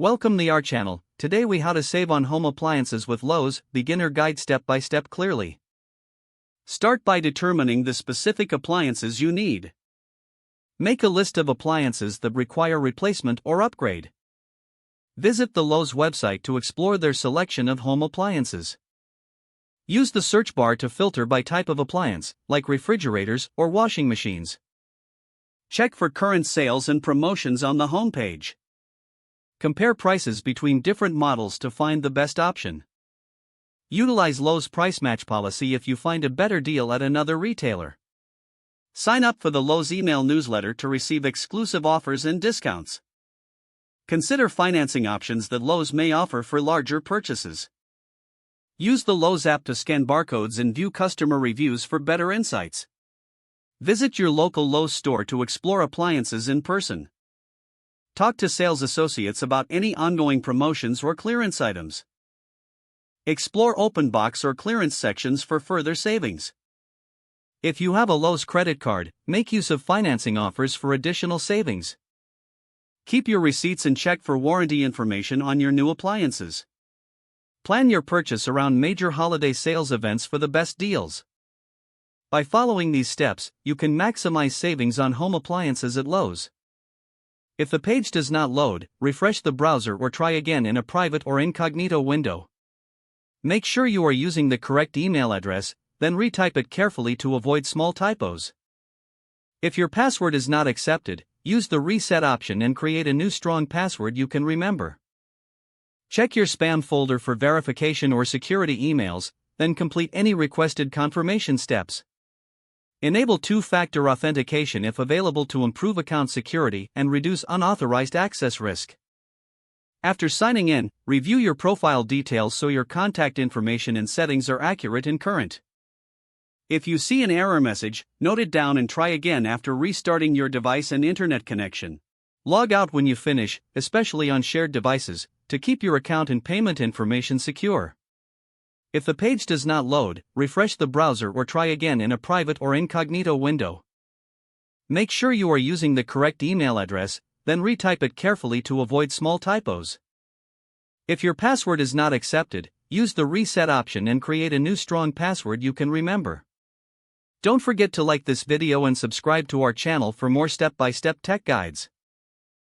Welcome to our channel. Today we how to save on home appliances with Lowe's beginner guide step by step clearly. Start by determining the specific appliances you need. Make a list of appliances that require replacement or upgrade. Visit the Lowe's website to explore their selection of home appliances. Use the search bar to filter by type of appliance, like refrigerators or washing machines. Check for current sales and promotions on the homepage. Compare prices between different models to find the best option. Utilize Lowe's price match policy if you find a better deal at another retailer. Sign up for the Lowe's email newsletter to receive exclusive offers and discounts. Consider financing options that Lowe's may offer for larger purchases. Use the Lowe's app to scan barcodes and view customer reviews for better insights. Visit your local Lowe's store to explore appliances in person. Talk to sales associates about any ongoing promotions or clearance items. Explore open box or clearance sections for further savings. If you have a Lowe's credit card, make use of financing offers for additional savings. Keep your receipts and check for warranty information on your new appliances. Plan your purchase around major holiday sales events for the best deals. By following these steps, you can maximize savings on home appliances at Lowe's. If the page does not load, refresh the browser or try again in a private or incognito window. Make sure you are using the correct email address, then retype it carefully to avoid small typos. If your password is not accepted, use the reset option and create a new strong password you can remember. Check your spam folder for verification or security emails, then complete any requested confirmation steps. Enable two-factor authentication if available to improve account security and reduce unauthorized access risk. After signing in, review your profile details so your contact information and settings are accurate and current. If you see an error message, note it down and try again after restarting your device and internet connection. Log out when you finish, especially on shared devices, to keep your account and payment information secure. If the page does not load, refresh the browser or try again in a private or incognito window. Make sure you are using the correct email address, then retype it carefully to avoid small typos. If your password is not accepted, use the reset option and create a new strong password you can remember. Don't forget to like this video and subscribe to our channel for more step-by-step tech guides.